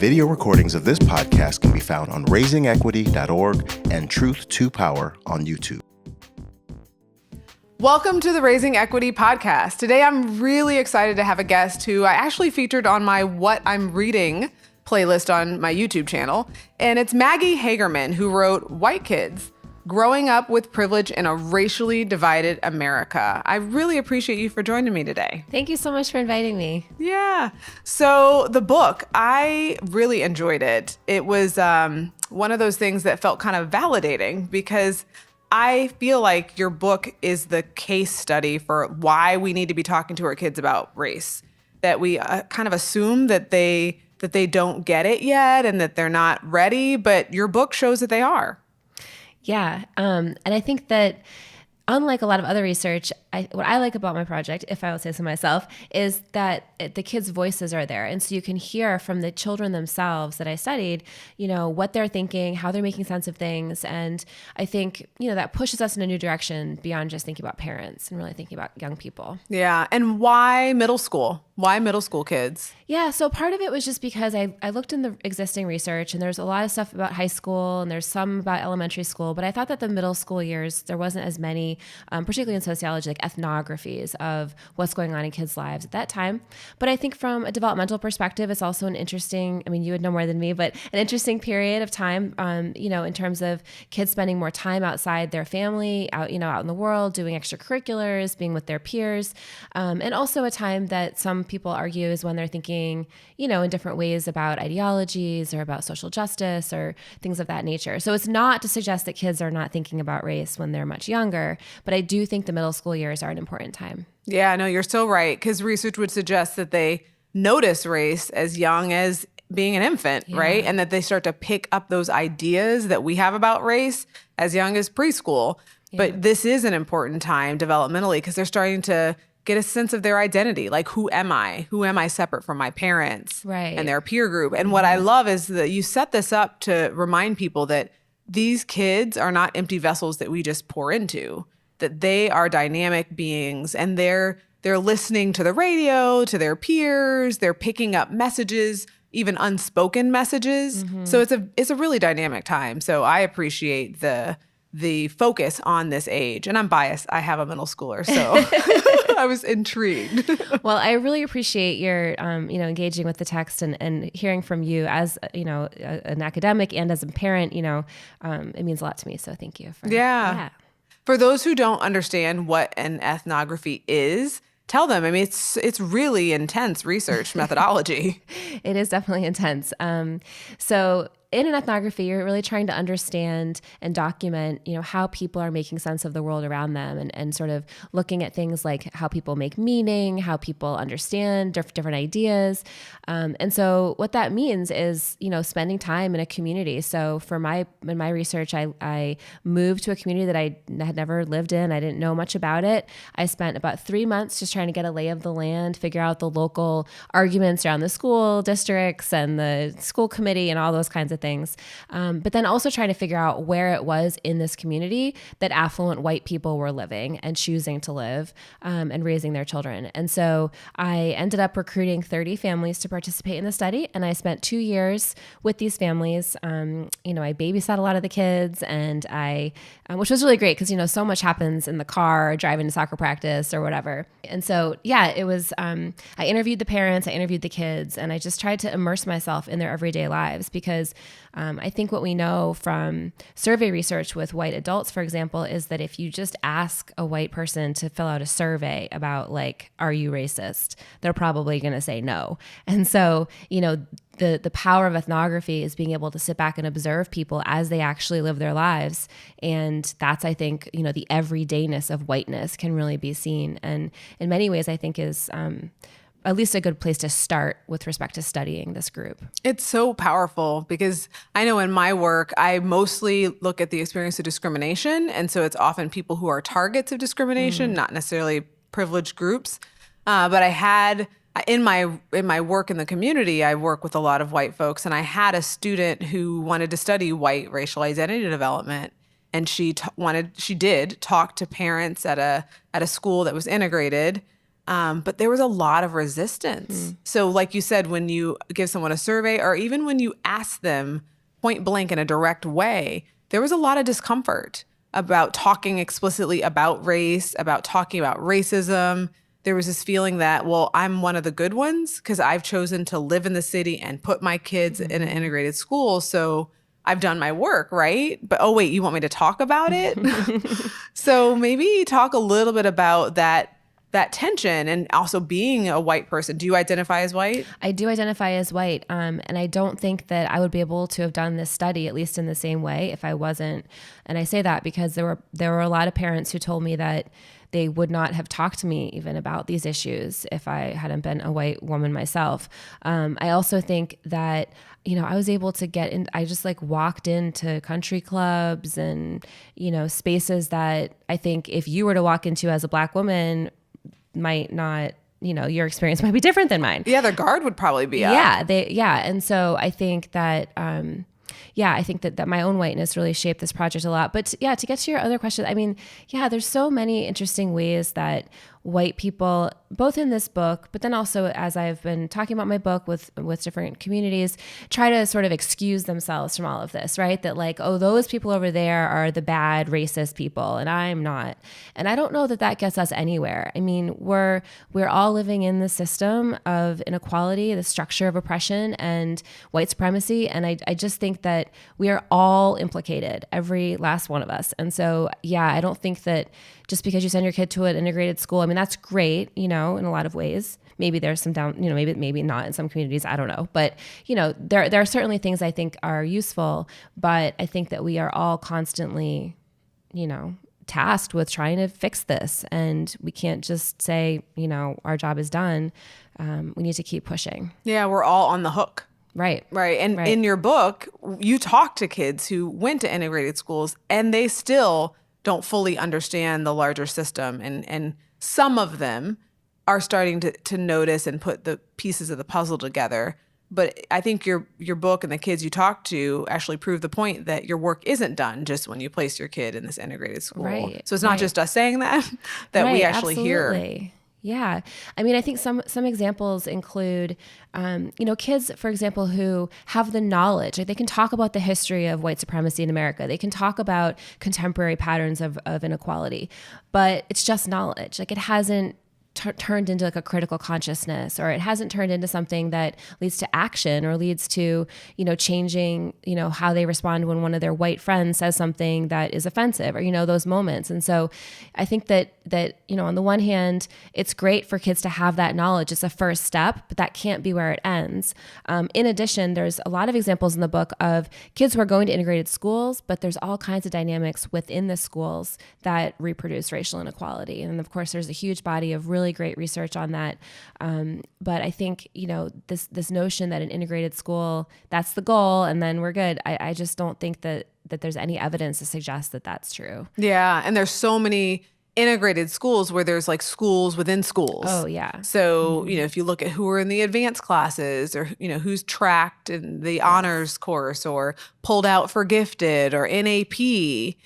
Video recordings of this podcast can be found on raisingequity.org and Truth to Power on YouTube. Welcome to the Raising Equity podcast. Today, I'm really excited to have a guest who I actually featured on my What I'm Reading playlist on my YouTube channel. And it's Maggie Hagerman, who wrote White Kids, Growing Up with Privilege in a Racially Divided America. I really appreciate you for joining me today. Thank you so much for inviting me. Yeah. So the book, I really enjoyed it. It was one of those things that felt kind of validating because I feel like your book is the case study for why we need to be talking to our kids about race, that we kind of assume that they don't get it yet and that they're not ready, but your book shows that they are. Yeah. And I think that unlike a lot of other research, what I like about my project, if I would say so myself, is that the kids' voices are there. And so you can hear from the children themselves that I studied, what they're thinking, how they're making sense of things. And I think, that pushes us in a new direction beyond just thinking about parents and really thinking about young people. Yeah. And why middle school? Why middle school kids? Yeah. So part of it was just because I looked in the existing research and there's a lot of stuff about high school and there's some about elementary school, but I thought that the middle school years, there wasn't as many, particularly in sociology, like ethnographies of what's going on in kids' lives at that time. But I think from a developmental perspective, it's also an interesting, you would know more than me, but an interesting period of time, in terms of kids spending more time outside their family, out in the world, doing extracurriculars, being with their peers. And also a time that some people argue is when they're thinking, in different ways about ideologies or about social justice or things of that nature. So it's not to suggest that kids are not thinking about race when they're much younger, but I do think the middle school years are an important time. Yeah, no, you're so right. Because research would suggest that they notice race as young as being an infant, right? And that they start to pick up those ideas that we have about race as young as preschool. Yeah. But this is an important time developmentally because they're starting to get a sense of their identity. Like, who am I? Who am I separate from my parents and their peer group? And what I love is that you set this up to remind people that these kids are not empty vessels that we just pour into, that they are dynamic beings and they're listening to the radio, to their peers, they're picking up messages, even unspoken messages. Mm-hmm. So it's a really dynamic time. So I appreciate the focus on this age. And I'm biased. I have a middle schooler, so I was intrigued. Well, I really appreciate your, engaging with the text and hearing from you as, an academic and as a parent, it means a lot to me. So thank you. Yeah. For those who don't understand what an ethnography is, tell them. It's really intense research methodology. It is definitely intense. So in an ethnography, you're really trying to understand and document, how people are making sense of the world around them and sort of looking at things like how people make meaning, how people understand different ideas. And so what that means is, spending time in a community. So in my research, I moved to a community that I had never lived in. I didn't know much about it. I spent about 3 months just trying to get a lay of the land, figure out the local arguments around the school districts and the school committee and all those kinds of things. But then also trying to figure out where it was in this community that affluent white people were living and choosing to live and raising their children. And so I ended up recruiting 30 families to participate in the study. And I spent 2 years with these families. I babysat a lot of the kids and which was really great because, so much happens in the car, driving to soccer practice or whatever. And so, it was, I interviewed the parents, I interviewed the kids, and I just tried to immerse myself in their everyday lives because I think what we know from survey research with white adults, for example, is that if you just ask a white person to fill out a survey about are you racist, they're probably going to say no. And so, the power of ethnography is being able to sit back and observe people as they actually live their lives. And that's, I think, the everydayness of whiteness can really be seen. And in many ways, I think is at least a good place to start with respect to studying this group. It's so powerful because I know in my work, I mostly look at the experience of discrimination. And so it's often people who are targets of discrimination, not necessarily privileged groups. But I had in my work in the community, I work with a lot of white folks, and I had a student who wanted to study white racial identity development, and she did talk to parents at a school that was integrated, But there was a lot of resistance. So like you said, when you give someone a survey or even when you ask them point blank in a direct way, there was a lot of discomfort about talking explicitly about race, about talking about racism. There was this feeling that, well, I'm one of the good ones because I've chosen to live in the city and put my kids in an integrated school. So I've done my work, right? But oh, wait, you want me to talk about it? So maybe talk a little bit about that tension and also being a white person. Do you identify as white? I do identify as white. And I don't think that I would be able to have done this study, at least in the same way, if I wasn't. And I say that because there were a lot of parents who told me that they would not have talked to me even about these issues if I hadn't been a white woman myself. I also think that, I was able to get in, I just like walked into country clubs and, spaces that I think if you were to walk into as a Black woman, might not, your experience might be different than mine. Yeah, their guard would probably be up. And so I think that, I think that my own whiteness really shaped this project a lot. But to get to your other question, I mean, there's so many interesting ways that white people, both in this book, but then also as I've been talking about my book with different communities, try to sort of excuse themselves from all of this, right? That like, oh, those people over there are the bad racist people and I'm not. And I don't know that gets us anywhere. I mean, we're all living in the system of inequality, the structure of oppression and white supremacy. And I just think that we are all implicated, every last one of us. And so, I don't think that just because you send your kid to an integrated school, I mean, that's great, in a lot of ways. Maybe there's some maybe not in some communities, I don't know. But, there are certainly things I think are useful, but I think that we are all constantly, tasked with trying to fix this. And we can't just say, our job is done. We need to keep pushing. Yeah, we're all on the hook. Right. And in your book, you talk to kids who went to integrated schools and they still don't fully understand the larger system. And some of them are starting to notice and put the pieces of the puzzle together. But I think your book and the kids you talk to actually prove the point that your work isn't done just when you place your kid in this integrated school. Right. So it's not just us saying that we actually absolutely. hear. Yeah. I mean, I think some examples include, kids, for example, who have the knowledge. Like they can talk about the history of white supremacy in America. They can talk about contemporary patterns of inequality, but it's just knowledge. Like it hasn't turned into like a critical consciousness, or it hasn't turned into something that leads to action or leads to, changing, how they respond when one of their white friends says something that is offensive or, those moments. And so I think that, on the one hand, it's great for kids to have that knowledge. It's a first step, but that can't be where it ends. In addition, there's a lot of examples in the book of kids who are going to integrated schools, but there's all kinds of dynamics within the schools that reproduce racial inequality. And of course, there's a huge body of really great research on that. But I think, this notion that an integrated school, that's the goal, and then we're good. I just don't think that there's any evidence to suggest that that's true. Yeah. And there's so many integrated schools where there's like schools within schools. Oh, yeah. So, if you look at who are in the advanced classes or, who's tracked in the honors course or pulled out for gifted or NAP.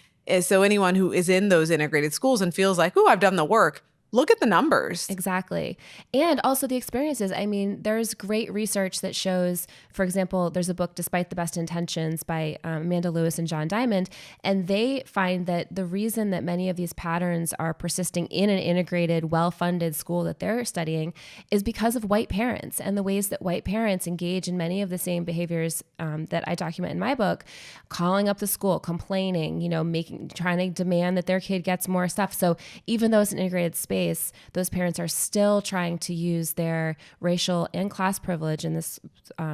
So anyone who is in those integrated schools and feels like, oh, I've done the work, look at the numbers. Exactly. And also the experiences. I mean, there's great research that shows, for example, there's a book, Despite the Best Intentions by Amanda Lewis and John Diamond. And they find that the reason that many of these patterns are persisting in an integrated, well-funded school that they're studying is because of white parents and the ways that white parents engage in many of the same behaviors that I document in my book, calling up the school, complaining, trying to demand that their kid gets more stuff. So even though it's an integrated space, those parents are still trying to use their racial and class privilege in this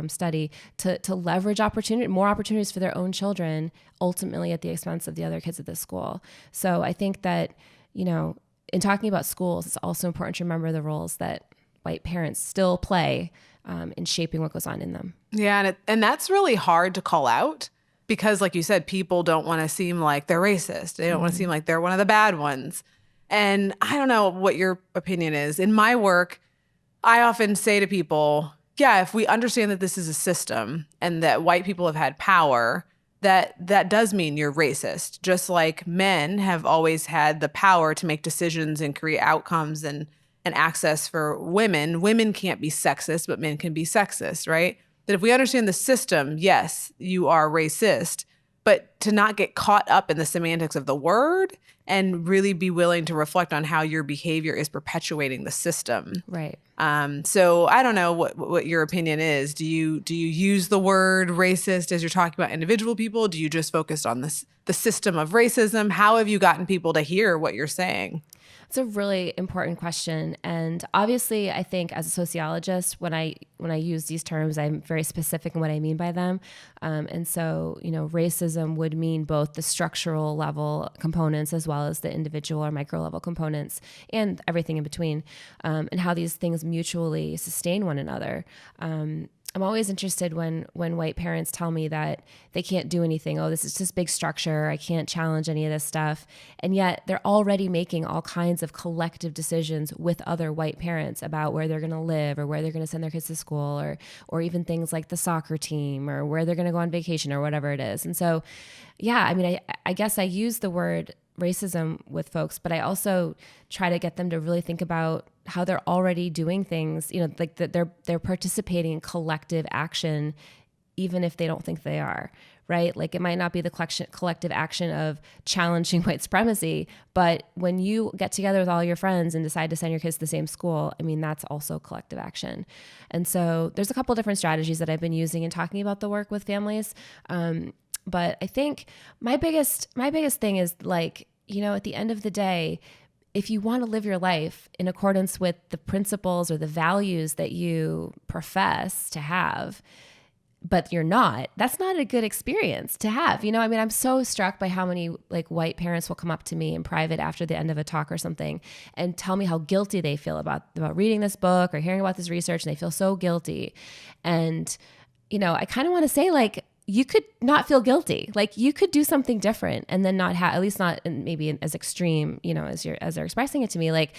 study to leverage more opportunities for their own children, ultimately at the expense of the other kids at the school. So I think that, in talking about schools, it's also important to remember the roles that white parents still play in shaping what goes on in them. Yeah, and that's really hard to call out because, like you said, people don't want to seem like they're racist. They don't want to seem like they're one of the bad ones. And I don't know what your opinion is. In my work, I often say to people, if we understand that this is a system and that white people have had power, that does mean you're racist. Just like men have always had the power to make decisions and create outcomes and and access for women. Women can't be sexist, but men can be sexist, right? That if we understand the system, yes, you are racist, but to not get caught up in the semantics of the word and really be willing to reflect on how your behavior is perpetuating the system. Right. So I don't know what your opinion is. Do you use the word racist as you're talking about individual people? Do you just focus on the system of racism? How have you gotten people to hear what you're saying? It's a really important question. And obviously, I think as a sociologist, when I use these terms, I'm very specific in what I mean by them. And so, racism would mean both the structural level components as well as the individual or micro level components and everything in between, and how these things mutually sustain one another. I'm always interested when white parents tell me that they can't do anything. Oh, this is just big structure. I can't challenge any of this stuff. And yet they're already making all kinds of collective decisions with other white parents about where they're going to live or where they're going to send their kids to school or even things like the soccer team or where they're going to go on vacation or whatever it is. And so, yeah, I mean, I guess I use the word racism with folks, but I also try to get them to really think about how they're already doing things, like that they're participating in collective action, even if they don't think they are, right? Like it might not be the collective action of challenging white supremacy, but when you get together with all your friends and decide to send your kids to the same school, I mean, that's also collective action. And so there's a couple different strategies that I've been using in talking about the work with families. But I think my biggest thing is like, at the end of the day, if you want to live your life in accordance with the principles or the values that you profess to have, but you're not, that's not a good experience to have. I mean, I'm so struck by how many like white parents will come up to me in private after the end of a talk or something and tell me how guilty they feel about reading this book or hearing about this research, and they feel so guilty. And, I kind of want to say like, you could not feel guilty. Like you could do something different and then not have, at least not maybe as extreme, as they're expressing it to me. Like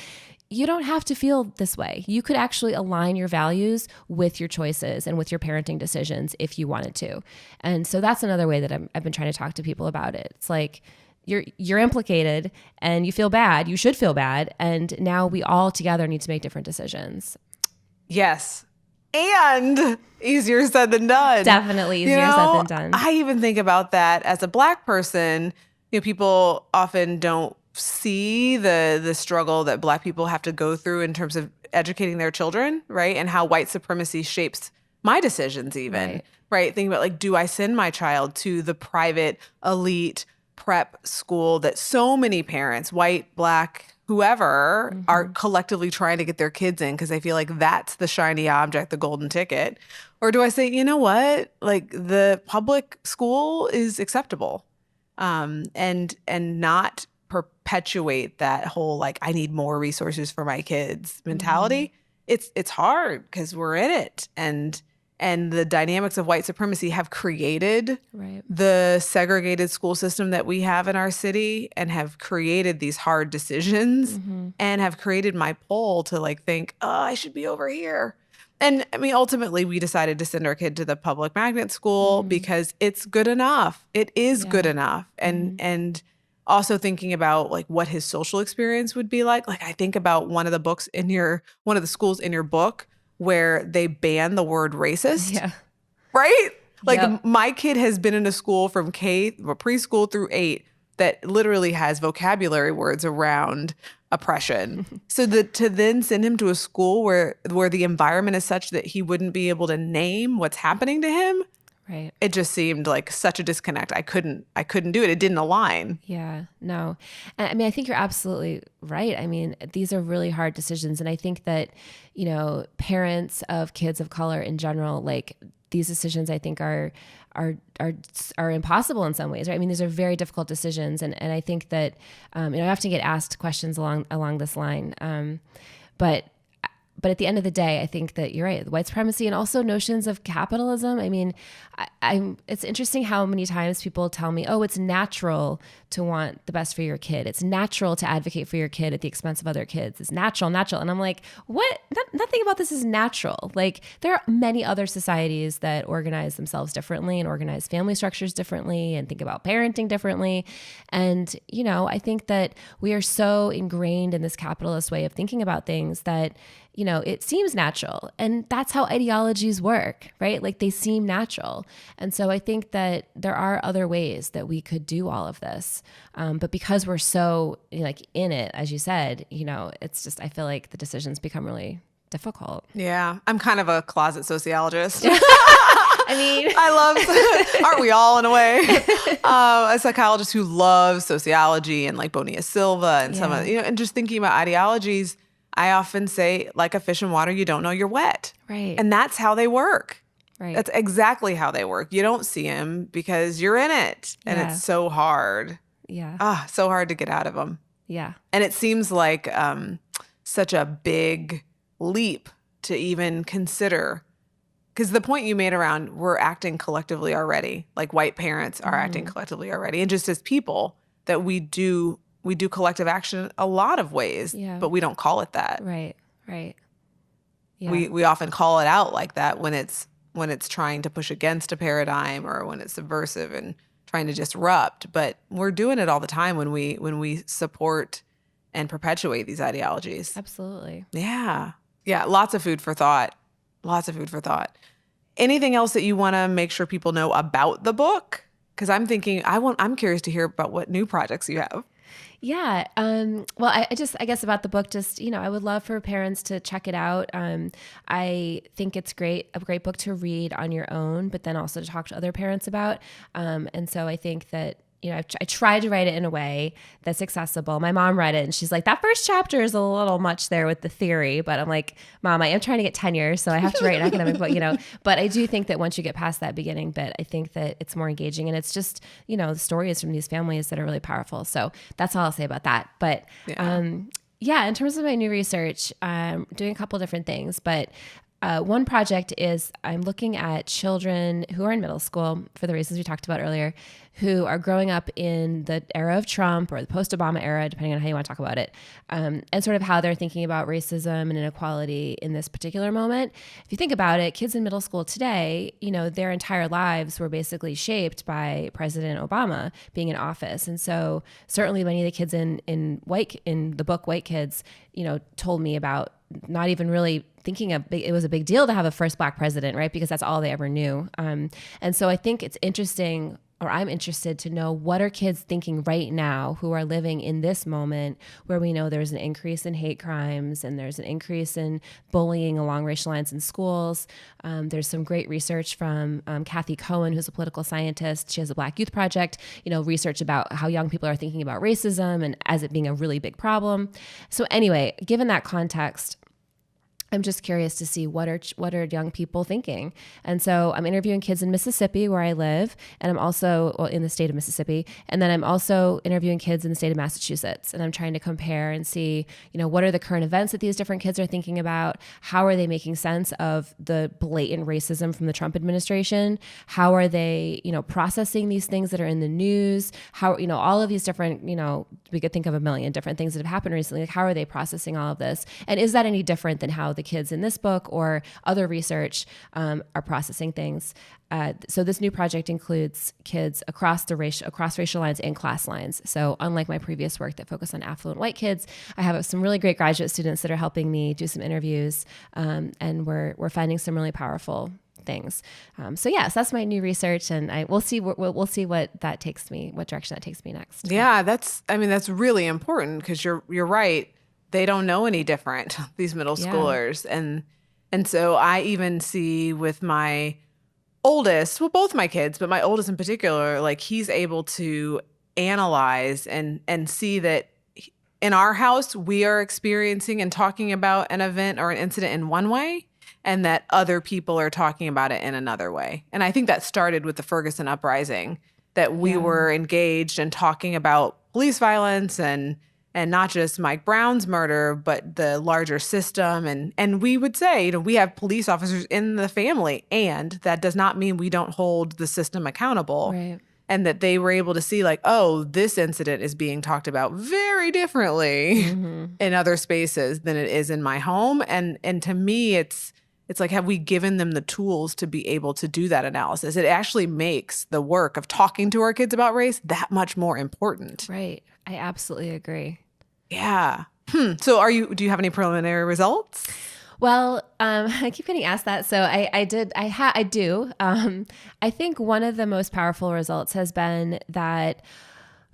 you don't have to feel this way. You could actually align your values with your choices and with your parenting decisions if you wanted to. And so that's another way that I've been trying to talk to people about it. It's like you're implicated and you feel bad. You should feel bad. And now we all together need to make different decisions. Yes. And easier said than done. Definitely easier said than done. I even think about that as a Black person. People often don't see the struggle that Black people have to go through in terms of educating their children, right? And how white supremacy shapes my decisions even, right? Think about like, do I send my child to the private elite prep school that so many parents, white, Black, whoever, are collectively trying to get their kids in because they feel like that's the shiny object, the golden ticket? Or do I say, you know what, like the public school is acceptable, and not perpetuate that whole like I need more resources for my kids mentality? It's hard because we're in it, and the dynamics of white supremacy have created the segregated school system that we have in our city, and have created these hard decisions, and have created my pull to like think, oh, I should be over here. And I mean, ultimately, we decided to send our kid to the public magnet school because it's good enough. It is good enough. And also thinking about like what his social experience would be like. Like I think about one of the schools in your book where they ban the word racist, right? Like my kid has been in a school from preschool through 8 that literally has vocabulary words around oppression. So to then send him to a school where the environment is such that he wouldn't be able to name what's happening to him, it just seemed like such a disconnect. I couldn't do it. It didn't align. Yeah, no. And I mean, I think you're absolutely right. I mean, these are really hard decisions. And I think that, parents of kids of color in general, like these decisions, I think are impossible in some ways, right? I mean, these are very difficult decisions. And I think that, I often get asked questions along this line. But But at the end of the day, I think that you're right. White supremacy and also notions of capitalism. I mean, it's interesting how many times people tell me, oh, it's natural to want the best for your kid. It's natural to advocate for your kid at the expense of other kids. It's natural. And I'm like, what? Nothing about this is natural. Like, there are many other societies that organize themselves differently and organize family structures differently and think about parenting differently. And, I think that we are so ingrained in this capitalist way of thinking about things that, it seems natural. And that's how ideologies work, right? Like, they seem natural. And so I think that there are other ways that we could do all of this. But because we're so in it, as you said, it's just, I feel like the decisions become really difficult. Yeah. I'm kind of a closet sociologist. I mean, I love, aren't we all in a way? A psychologist who loves sociology and like Bonilla Silva and some of, and just thinking about ideologies, I often say, like a fish in water, you don't know you're wet. Right. And that's how they work. Right. That's exactly how they work. You don't see them because you're in it. And it's so hard. Yeah. So hard to get out of them. Yeah. And it seems like such a big leap to even consider. Because the point you made around we're acting collectively already, like white parents are acting collectively already. And just as people that we do collective action a lot of ways, but we don't call it that. Right. Yeah. We often call it out like that when it's trying to push against a paradigm or when it's subversive and trying to disrupt. But we're doing it all the time when we support and perpetuate these ideologies. Absolutely. Yeah. Yeah. Lots of food for thought. Anything else that you want to make sure people know about the book? Because I'm thinking, I'm curious to hear about what new projects you have. Yeah. Well, I guess about the book, I would love for parents to check it out. I think it's a great book to read on your own, but then also to talk to other parents about. And so I think that, I tried to write it in a way that's accessible. My mom read it and she's like, that first chapter is a little much there with the theory, but I'm like, Mom, I am trying to get tenure, so I have to write an academic book, but I do think that once you get past that beginning bit, I think that it's more engaging and it's just, the stories from these families that are really powerful. So that's all I'll say about that. But in terms of my new research, I'm doing a couple different things, but one project is I'm looking at children who are in middle school for the reasons we talked about earlier, who are growing up in the era of Trump or the post-Obama era, depending on how you want to talk about it, and sort of how they're thinking about racism and inequality in this particular moment. If you think about it, kids in middle school today, their entire lives were basically shaped by President Obama being in office. And so certainly many of the kids in the book White Kids, told me about not even really thinking it was a big deal to have a first Black president, right? Because that's all they ever knew. And so I think it's interesting, or I'm interested to know, what are kids thinking right now who are living in this moment where we know there's an increase in hate crimes and there's an increase in bullying along racial lines in schools. There's some great research from Kathy Cohen, who's a political scientist. She has a Black Youth Project, research about how young people are thinking about racism and as it being a really big problem. So anyway, given that context, I'm just curious to see what are young people thinking. And so I'm interviewing kids in Mississippi, where I live, and I'm also in the state of Mississippi. And then I'm also interviewing kids in the state of Massachusetts. And I'm trying to compare and see, what are the current events that these different kids are thinking about? How are they making sense of the blatant racism from the Trump administration? How are they, processing these things that are in the news? How, all of these different, we could think of a million different things that have happened recently. Like, how are they processing all of this? And is that any different than how the kids in this book or other research are processing things? So this new project includes kids across racial lines and class lines. So unlike my previous work that focused on affluent white kids, I have some really great graduate students that are helping me do some interviews, and we're finding some really powerful things. So yes, that's my new research, and we'll see what that takes me, what direction that takes me next. Yeah, that's really important because you're right. They don't know any different, these middle schoolers. And so I even see with my oldest, well, both my kids, but my oldest in particular, like he's able to analyze and see that in our house, we are experiencing and talking about an event or an incident in one way, and that other people are talking about it in another way. And I think that started with the Ferguson uprising, that we were engaged in talking about police violence and and not just Mike Brown's murder, but the larger system. And we would say, you know, we have police officers in the family, and that does not mean we don't hold the system accountable. Right. And that they were able to see like, oh, this incident is being talked about very differently in other spaces than it is in my home. And to me, it's like, have we given them the tools to be able to do that analysis? It actually makes the work of talking to our kids about race that much more important. Right. I absolutely agree. Yeah. So do you have any preliminary results? Well, I keep getting asked that. So I do. I think one of the most powerful results has been that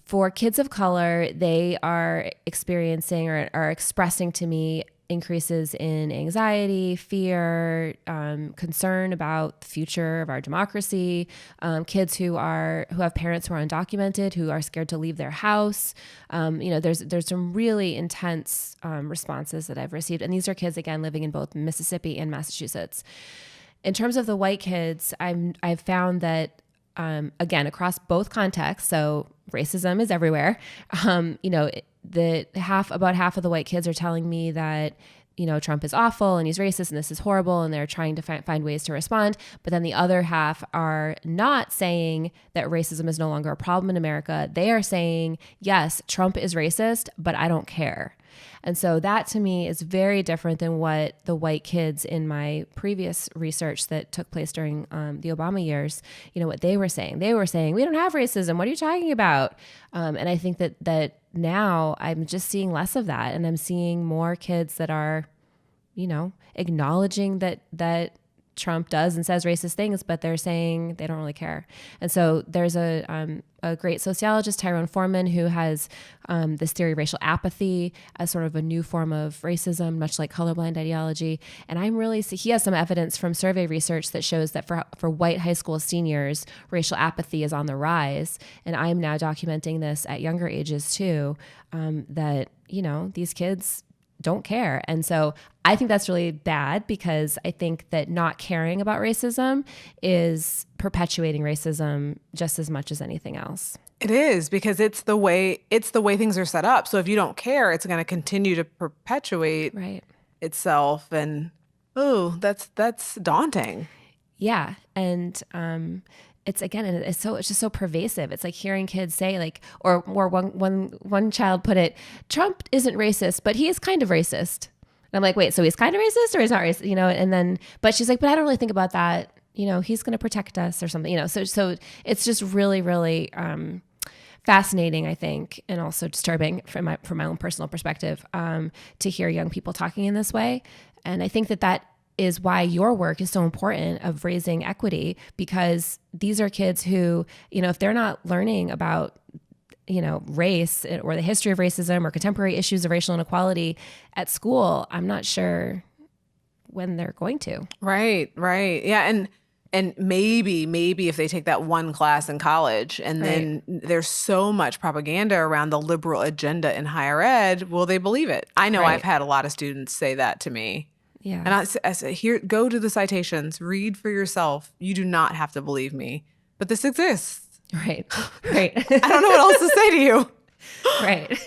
for kids of color, they are experiencing or are expressing to me increases in anxiety, fear, concern about the future of our democracy, kids who have parents who are undocumented, who are scared to leave their house. There's some really intense responses that I've received. And these are kids, again, living in both Mississippi and Massachusetts. In terms of the white kids, I've found that, again, across both contexts, so racism is everywhere, about half of the white kids are telling me that, you know, Trump is awful and he's racist and this is horrible, and they're trying to find ways to respond. But then the other half are not saying that racism is no longer a problem in America. They are saying, yes, Trump is racist, but I don't care. And so that to me is very different than what the white kids in my previous research that took place during the Obama years, you know, what they were saying. They were saying, we don't have racism. What are you talking about? And I think that now I'm just seeing less of that. And I'm seeing more kids that are, you know, acknowledging that Trump does and says racist things, but they're saying they don't really care. And so there's a great sociologist, Tyrone Foreman, who has this theory of racial apathy as sort of a new form of racism, much like colorblind ideology. And he has some evidence from survey research that shows that for white high school seniors, racial apathy is on the rise. And I'm now documenting this at younger ages too, that, you know, these kids don't care. And so I think that's really bad, because I think that not caring about racism is perpetuating racism just as much as anything else. It is, because it's the way things are set up. So if you don't care, it's going to continue to perpetuate itself. And that's daunting. Yeah. And it's just so pervasive. It's like hearing kids say, like, or one child put it, Trump isn't racist, but he is kind of racist. And I'm like, wait, so he's kind of racist or he's not racist? You know, and then, but she's like, but I don't really think about that. You know, he's going to protect us or something, you know? So it's just really, really, fascinating, I think, and also disturbing from my own personal perspective, to hear young people talking in this way. And I think that is why your work is so important of raising equity, because these are kids who, you know, if they're not learning about, you know, race or the history of racism or contemporary issues of racial inequality at school, I'm not sure when they're going to. Right. Yeah. And maybe if they take that one class in college, and then there's so much propaganda around the liberal agenda in higher ed, will they believe it? I know I've had a lot of students say that to me. Yeah. And I say, here, go to the citations, read for yourself. You do not have to believe me, but this exists. Right. I don't know what else to say to you. Right.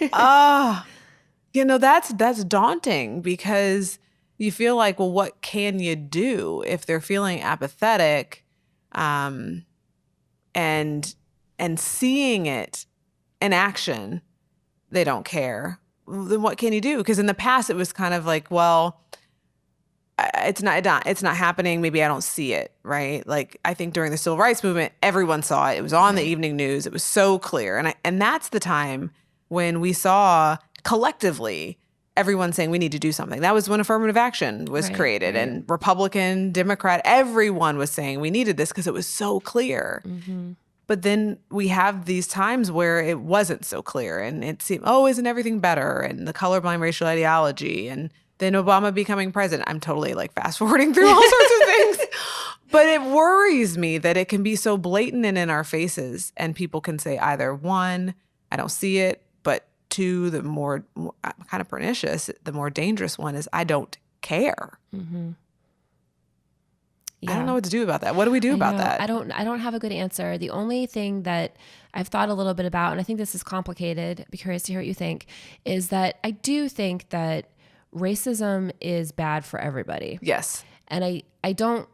You know, that's daunting, because you feel like, well, what can you do if they're feeling apathetic, and seeing it in action, they don't care. Then what can you do? Because in the past, it was kind of like, well, it's not happening. Maybe I don't see it, right? Like, I think during the civil rights movement, everyone saw it. It was on the evening news. It was so clear. And that's the time when we saw collectively everyone saying we need to do something. That was when affirmative action was created, and Republican, Democrat, everyone was saying we needed this because it was so clear. Mm-hmm. But then we have these times where it wasn't so clear, and it seemed, isn't everything better? And the colorblind racial ideology, and then Obama becoming president. I'm totally like fast forwarding through all sorts of things. But it worries me that it can be so blatant and in our faces, and people can say either one, I don't see it, but two, the more kind of pernicious, the more dangerous one is I don't care. Mm-hmm. I don't know what to do about that. What do we do about that? I don't have a good answer. The only thing that I've thought a little bit about, and I think this is complicated, I'd be curious to hear what you think, is that I do think that racism is bad for everybody. Yes. And I don't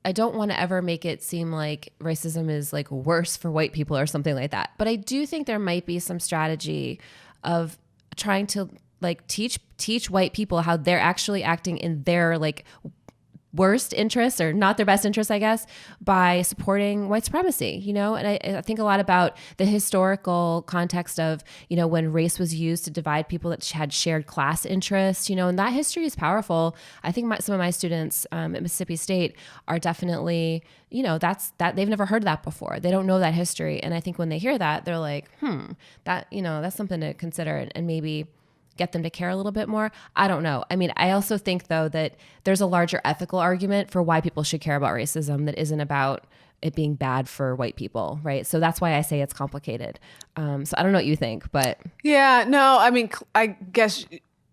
want to ever make it seem like racism is like worse for white people or something like that. But I do think there might be some strategy of trying to like teach white people how they're actually acting in their like worst interests, or not their best interests, I guess, by supporting white supremacy, you know? And I think a lot about the historical context of, you know, when race was used to divide people that had shared class interests, you know, and that history is powerful. I think some of my students at Mississippi State are definitely, you know, that they've never heard that before. They don't know that history. And I think when they hear that, they're like, that, you know, that's something to consider, and maybe get them to care a little bit more. I don't know. I mean, I also think though that there's a larger ethical argument for why people should care about racism that isn't about it being bad for white people, right? So that's why I say it's complicated. So I don't know what you think, but yeah, no, I mean, I guess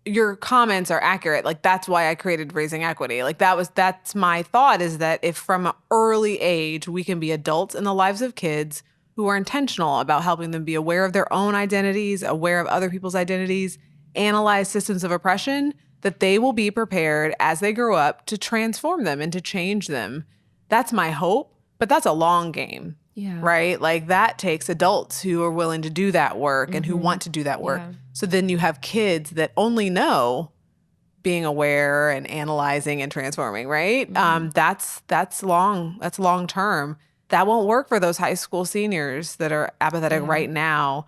your comments are accurate. Like that's why I created Raising Equity. Like that's my thought, is that if from an early age we can be adults in the lives of kids who are intentional about helping them be aware of their own identities, aware of other people's identities, analyze systems of oppression, that they will be prepared as they grow up to transform them and to change them. That's my hope, but that's a long game, right? Like that takes adults who are willing to do that work and who want to do that work. Yeah. So then you have kids that only know being aware and analyzing and transforming, right? That's long term. That won't work for those high school seniors that are apathetic right now.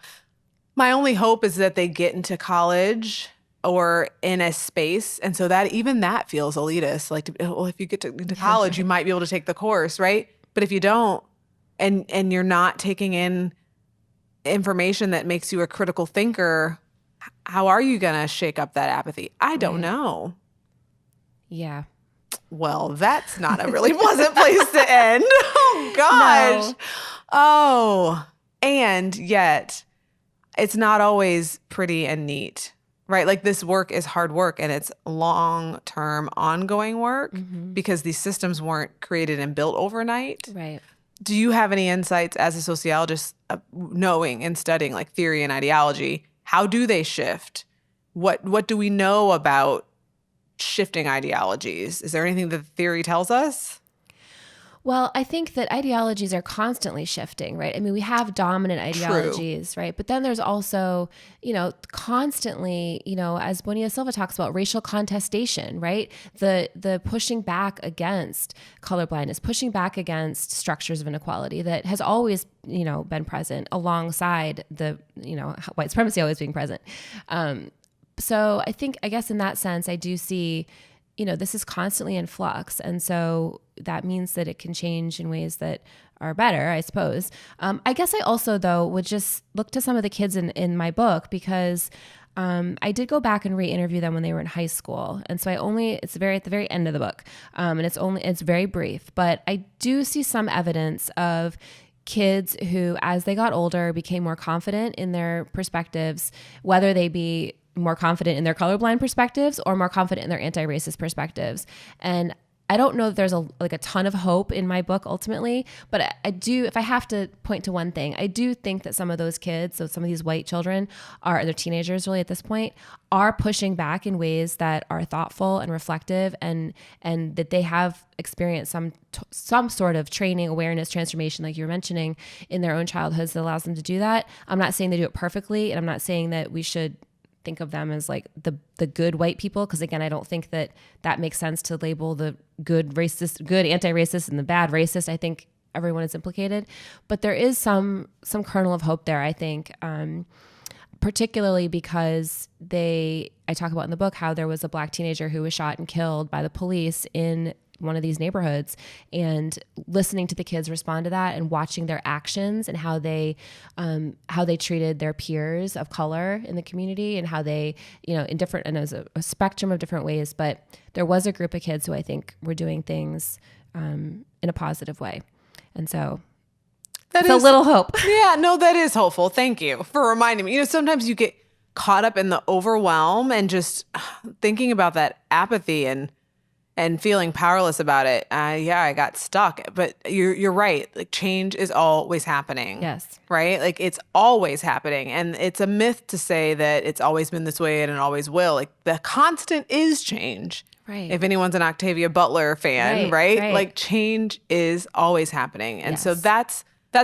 My only hope is that they get into college or in a space, and so that even that feels elitist. Like, well, if you get into college, you might be able to take the course, right? But if you don't, and you're not taking in information that makes you a critical thinker, how are you going to shake up that apathy? I don't know. Yeah. Well, that's not a really pleasant place to end. Oh, gosh. No. Oh, and yet it's not always pretty and neat, right? Like this work is hard work, and it's long-term ongoing work because these systems weren't created and built overnight. Right. Do you have any insights as a sociologist, knowing and studying like theory and ideology? How do they shift? What do we know about shifting ideologies? Is there anything that the theory tells us? Well, I think that ideologies are constantly shifting, right? I mean, we have dominant ideologies, right? But then there's also, you know, constantly, you know, as Bonilla Silva talks about, racial contestation, right? The pushing back against colorblindness, pushing back against structures of inequality that has always, you know, been present alongside the, you know, white supremacy always being present. So I guess in that sense, I do see, you know, this is constantly in flux. And so that means that it can change in ways that are better, I suppose. I guess I also, though, would just look to some of the kids in my book, because I did go back and re-interview them when they were in high school. And so it's at the very end of the book. And it's very brief, but I do see some evidence of kids who, as they got older, became more confident in their perspectives, whether they be more confident in their colorblind perspectives or more confident in their anti-racist perspectives. And I don't know that there's a ton of hope in my book ultimately, but I do, if I have to point to one thing, I do think that some of those kids, so some of these white children they're teenagers really at this point, are pushing back in ways that are thoughtful and reflective, and that they have experienced some sort of training, awareness, transformation, like you were mentioning, in their own childhoods that allows them to do that. I'm not saying they do it perfectly, and I'm not saying that we should think of them as like the good white people, because again, I don't think that makes sense to label the good anti-racist and the bad racist. I think everyone is implicated, but there is some kernel of hope there, I think, particularly because I talk about in the book how there was a Black teenager who was shot and killed by the police in one of these neighborhoods, and listening to the kids respond to that and watching their actions and how they treated their peers of color in the community, and how they, you know, and there's a spectrum of different ways, but there was a group of kids who I think were doing things in a positive way. And so that's a little hope. Yeah, no, that is hopeful. Thank you for reminding me. You know, sometimes you get caught up in the overwhelm and just thinking about that apathy, and and feeling powerless about it. I got stuck. But you're right. Like, change is always happening. Yes. Right? Like, it's always happening. And it's a myth to say that it's always been this way and it always will. Like, the constant is change. Right. If anyone's an Octavia Butler fan, right? Like, change is always happening. And so that's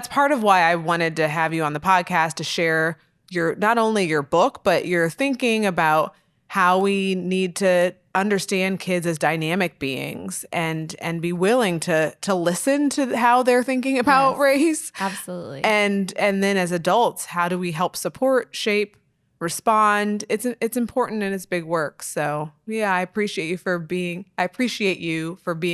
part of why I wanted to have you on the podcast, to share not only your book, but your thinking about how we need to understand kids as dynamic beings and be willing to listen to how they're thinking about race. Absolutely. And then as adults, how do we help support, shape, respond? It's important and it's big work. So I appreciate you for being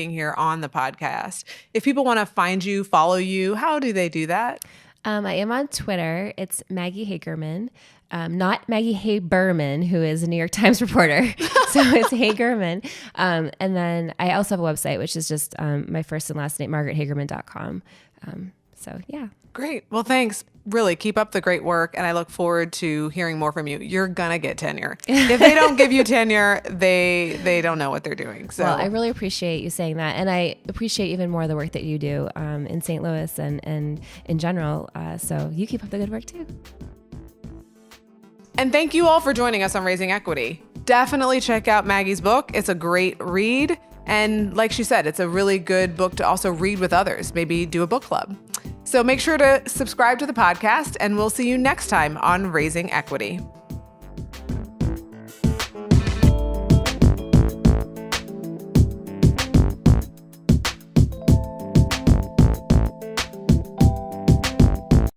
here on the podcast. If people want to find you, follow you, how do they do that? I am on Twitter. It's Maggie Hagerman. Not Maggie Hagerman, who is a New York Times reporter. So it's Hagerman. And then I also have a website, which is just my first and last name, margarethagerman.com. So yeah. Great. Well, thanks. Really, keep up the great work. And I look forward to hearing more from you. You're going to get tenure. If they don't give you tenure, they don't know what they're doing. So well, I really appreciate you saying that. And I appreciate even more the work that you do in St. Louis and in general. So you keep up the good work too. And thank you all for joining us on Raising Equity. Definitely check out Maggie's book. It's a great read. And like she said, it's a really good book to also read with others. Maybe do a book club. So make sure to subscribe to the podcast, and we'll see you next time on Raising Equity.